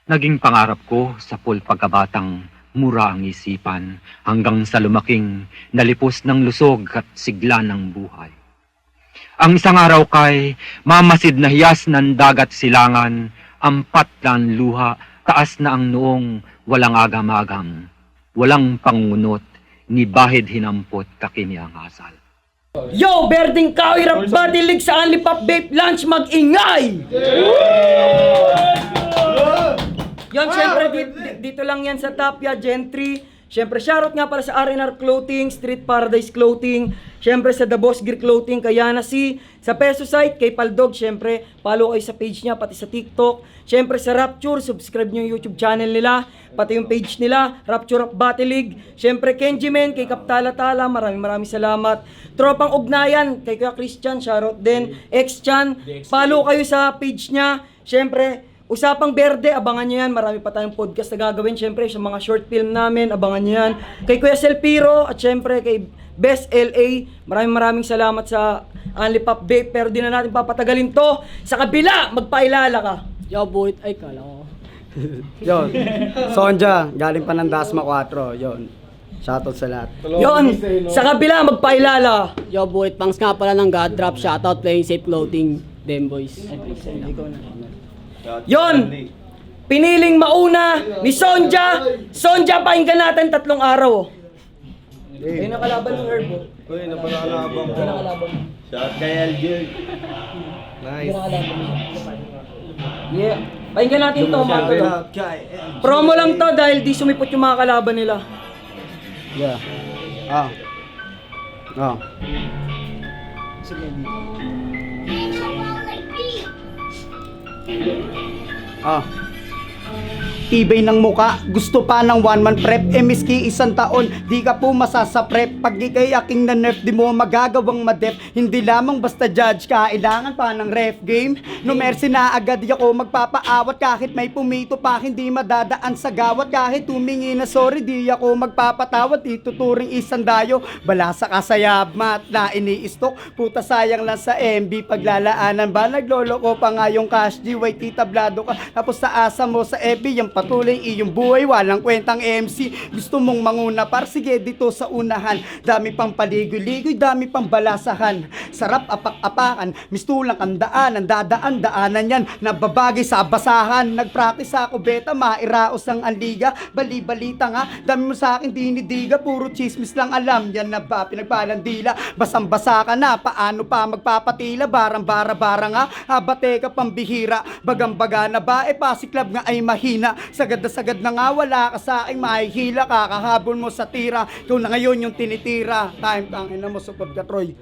Naging pangarap ko sa pagkabatang mura ang isipan hanggang sa lumaking nalipos ng lusog at sigla ng buhay. Ang isang araw kay mamasid na hiyas ng dagat silangan, ampat ng luha, taas na ang noong walang agam-agam, walang pangunot, ni bahid hinampot kakini ang asal. Yo, Berding Kawi Rap Body League sa Only Pop Vape Lunch, mag-ingay! Yan, syempre dito lang yan sa Tapia, Gentry. Syempre, shoutout nga pala sa R&R Clothing, Street Paradise Clothing, syempre sa The Boss Gear Clothing, kay Yana C, sa Peso Site, kay Paldog, syempre, follow kayo sa page niya, pati sa TikTok. Syempre sa Rapture, subscribe nyo yung YouTube channel nila, pati yung page nila, Rapture Rap Battle League. Syempre, Kenji Men, kay Kaptala Tala, maraming salamat. Tropang Ugnayan, kay Kuya Christian, shoutout din. X-Chan, follow kayo sa page niya. Syempre, Usapang Berde, abangan nyo yan. Marami pa tayong podcast na gagawin. Siyempre, sa mga short film namin, abangan nyo yan. Kay Kuya Selpiro, at siyempre kay Best LA, maraming salamat sa Only Pop Vape. Pero di na natin papatagalin to. Sa kabila, magpailala ka. Yo, buhit. Ay, kala ko. Yon. Sonja, galing pa ng Dasma 4. Yon. Shoutout sa lahat. Yon, sa kabila, magpailala. Yo, buhit. Pangs nga pala ng God Drop. Shoutout Playing Safe Clothing. Dem boys. Yon, piniling mauna ni Sonja. Sonja, pakinggan natin 3 araw. Ay, nakalaban ng Herb. Uy, napakalabang ko. Nakalaban. Shout kay LJ. Nice. Yeah. Pakinggan natin to, mga tol. Shout kay LJ. Promo lang to dahil di sumipot yung mga kalaban nila. Yeah. Ah. Ah. Ah. Tibay ng muka, gusto pa ng 1 man prep. Miski 1 taon, di ka po masasa prep. Pag ikay aking na nerf, di mo magagawang madep. Hindi lamang basta judge, kailangan pa ng ref game. No mercy na agad di ako magpapaawat. Kahit may pumito pa, hindi madadaan sa gawat. Kahit humingi na sorry, di ako magpapatawad. Ituturing isang dayo, bala sa kasayab mat na iniistok. Puta sayang lang sa MB, paglalaanan ba? Naglolo ko pa nga yung cash G, wait titablado ka. Tapos sa asa mo sa FB, yung patuloy iyong buhay, walang kwentang MC. Gusto mong manguna par, sige dito sa unahan. Dami pang paligoy-ligoy, dami pang balasahan. Sarap apak-apakan, mistulang ang daanan, dadaan-daanan yan. Nababagay sa basahan, nagpractice ako beta, mairaos ang anliga. Bali-balita nga, dami mo sa akin dinidiga, puro chismis lang alam. Yan na ba, pinagpalang dila, basang-basa ka na, paano pa magpapatila? Barang-bara-bara nga, abate ka pambihira. Bagang-baga na ba, pasiklab nga ay mahina. Sagad na sagad na nga, wala ka sa aking mahihila. Kakahabol mo sa tira, ikaw na ngayon yung tinitira. Time tangin na mo, supad ka Troy.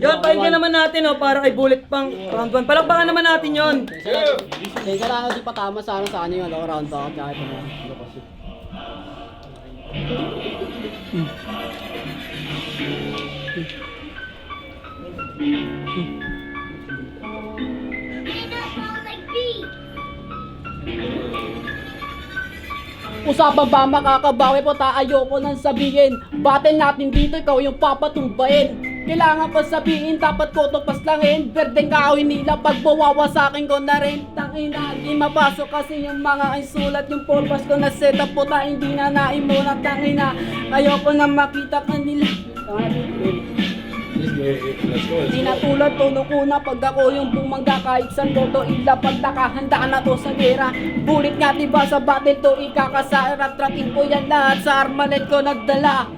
Yon, pakinggan naman natin para kay Bullet pang round 1. Palakpakan naman natin yon. Teka lang, di pa tama sana sa kanya yung round back. Kahit ano. Usapan ba makakabawi po ayoko nang sabihin. Battle natin dito, ikaw yung papatubain. Kailangan pa sabihin, dapat ko to paslangin. Berdeng kaawin nila, pagbawawa sa akin ko na rin. Tangina, di mapasok kasi yung mga isulat. Yung purpose ko na set up po ta, hindi na naimuna. Tangina, ayoko na makita kanila. Di na tulad tulog ko na pag ako yung bumangga. Kahit saan ko to ilapag, nakahanda na to sa gera. Bulit nga diba sa battle to ikakasarat. Rating ko yan lahat sa armalet ko nagdala.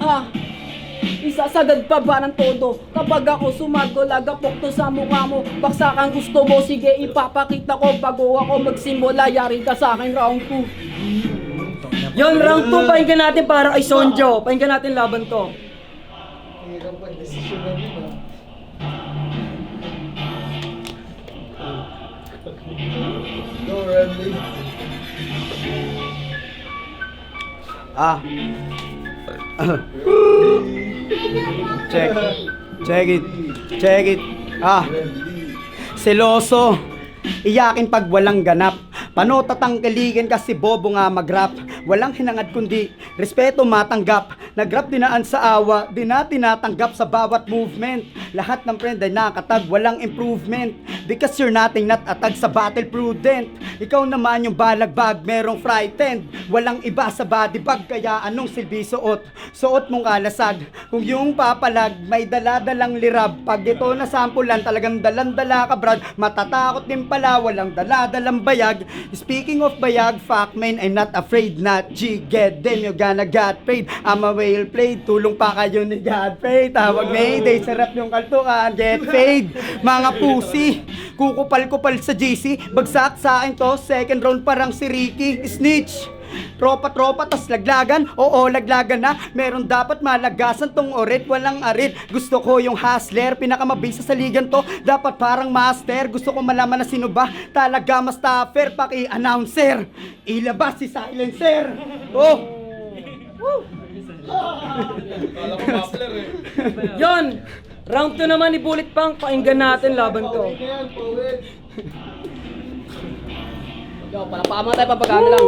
Isasagad pa ba ng todo? Kapag ako sumago, lagapok to sa mukha mo. Baksakan gusto mo, sige ipapakita ko. Bago ako magsimula, yari ka sa akin round 2. Yon, round 2, pakinggan natin para kay Sonjo. Pakinggan natin laban to. Hirap pag-desisyonan yun Go, Randy. Ah. Check it. Ah. Seloso. Iyakin pag walang ganap. Pano tatangkiligan kasi bobo nga mag-rap. Walang hinangad kundi respeto matanggap. Nag-rap dinaan sa awa, di na tinatanggap sa bawat movement. Lahat ng friend ay nakatag, walang improvement. Because you're nothing, not atag sa battle prudent. Ikaw naman yung balagbag, merong frightened. Walang iba sa body bag, kaya anong silbi suot? Suot mong kalasag. Kung yung papalag, may dala-dalang lirab. Pag ito na sampulan, talagang dalan-dala ka brad. Matatakot din pala, walang dala-dalang bayag. Speaking of bayag, fuck man, I'm not afraid. Not G, get them, you gonna get paid. I'm a well played, tulong pa kayo ni Godfrey. Tawag Mayday, sarap yung kaltukan, get paid. Mga pusi, kukupal-kupal sa GC. Bagsak sa akin to, second round parang si Ricky. Snitch, tropa-tropa tas laglagan. Oo, laglagan na. Meron dapat malagasan tong orit, walang arit. Gusto ko yung hustler, pinakamabisa sa ligan to. Dapat parang master, gusto ko malaman na sino ba talaga mas tougher. Paki-announcer, ilabas si silencer. Oh, Yon! Round 2 naman ni Bullet Pang. Pakinggan natin laban to. Yo, palakpakan tayo, papagana lang.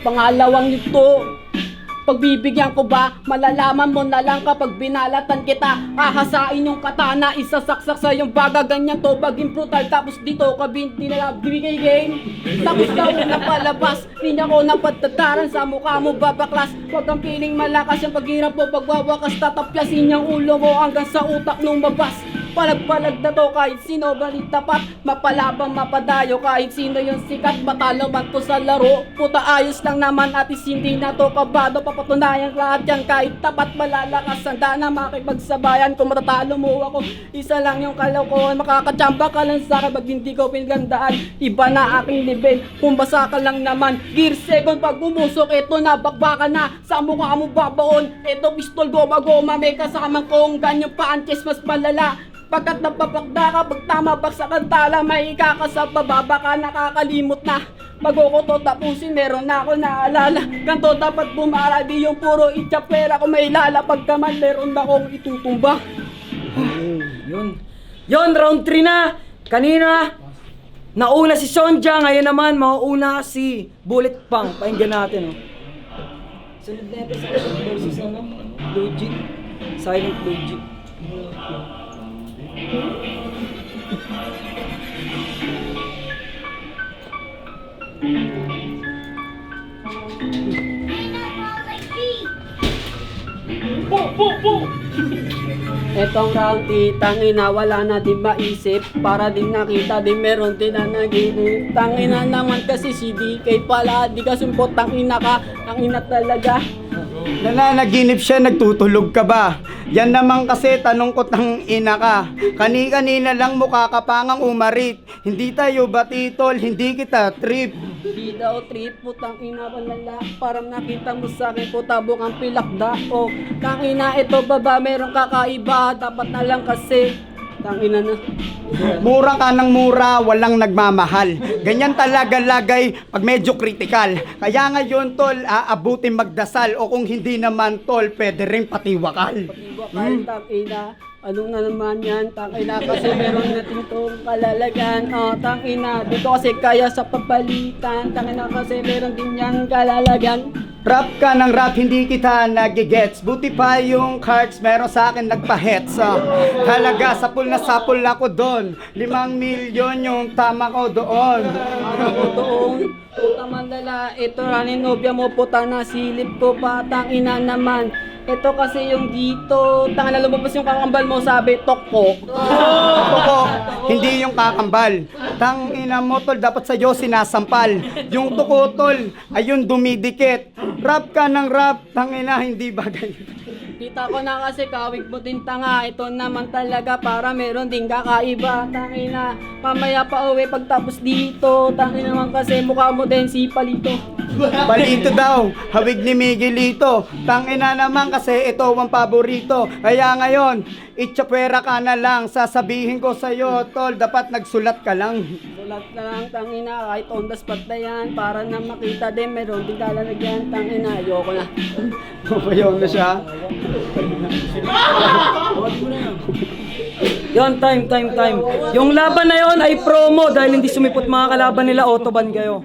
Pangalawang nito, pagbibigyan ko ba, malalaman mo na lang kapag binalatan kita. Ahasain yung katana, isasaksak sa yung baga, ganyan to, baging brutal. Tapos dito, kabinti na lang, bibigay game. Tapos daw na palabas, di niya ko napatataran sa mukha mo babaklas. Huwag kang piling malakas yung paghirap mo, pagwawakas, tatapyasin yung ulo mo hanggang sa utak nung mabas. Palag-palag na to kahit sino balik tapat, mapalabang mapadayo kahit sino yung sikat. Matalo man to sa laro, puta ayos lang naman at hindi na to kabado. Papatunayan lahat yan kahit tapat, malalakas ang dana makipagsabayan. Kung matatalo mo ako, isa lang yung kalokohan. Makakachamba ka lang sa akin pag hindi ko pinagandaan. Iba na aking level, kung basa ka lang naman. Gear second pag bumusok, eto na bakbaka na. Sa mukha mo babaon, eto pistol goma-goma. May kasamang kong ganyang paanches mas malala. Pagkat napapakda ka, pag tama baksa kang tala, may ikakasap, bababa ka, nakakalimot na. Bago ko to tapusin, meron na ako naalala. Ganto dapat bumara, di yung puro itchapera. Kung may lalapag ka man, meron na akong itutumba. Yun. Yun, round 3 na. Kanina, nauna si Sonja, ngayon naman, mauuna si Bullet Pang. Pakinggan natin, oh. Sunod na ito sa versus ano? Logic. Silent Logic. Etong round tangina, wala na din maisip. Para din nakita, din meron din na naginip. Tangina naman kasi si DK pala, di ka sumpot, tangina ka, tangina talaga. nananaginip siya, nagtutulog ka ba? Yan naman kasi tanong ko tang ina ka. Kani-kanina lang mukha ka pangang umarit. Hindi tayo batitol, hindi kita trip. Di daw trip, putang ina ba nala. Parang nakita mo sa akin, putabok ang pilakda. O, tangina ito baba, meron kakaiba. Dapat na lang kasi, tangina na. Mura ka ng mura, walang nagmamahal. Ganyan talaga lagay pag medyo critical. Kaya ngayon tol, aabutin magdasal. O kung hindi naman tol, pwede rin patiwakal. Kahit tangina, ano na naman yan, tangina kasi meron natin tong kalalagan. O, tangina, dito kasi kaya sa papalitan. Tangina kasi meron din yan kalalagan. Rap ka ng rap, hindi kita nagigets. Buti pa yung cards, meron sa akin nagpa-hets. Halaga, sapul na sapul ako doon. 5 milyon yung tama ko doon. Ako doon, puta mandala, ito ranin nobya mo, puta na silip ko pa, tangina naman. Ito kasi yung dito, tangina lumabas yung kakambal mo, sabi, tokpok. Toko, hindi yung kakambal. Tang ina mo tol, dapat sa'yo sinasampal. Yung tuko tol, ayun dumidikit. Rap ka ng rap, tang ina hindi bagay. Kita ko na kasi kawig mo din tanga, ito naman talaga para meron din kakaiba, tangina. Mamaya pa uwi pagtapos dito, tangina naman kasi mukha mo din si Palito. Palito daw, hawig ni Miguelito. Tangina naman kasi ito ang paborito. Kaya ngayon, itchapwera ka na lang. Sasabihin ko sa'yo, tol, dapat nagsulat ka lang. Sulat na lang, tangina, kahit on the spot na yan, para na makita din, meron din kalalagyan, tangina, ayoko na. Papayaw na siya. Yon, time. Yung laban na yon ay promo dahil hindi sumipot mga kalaban nila, autoban kayo.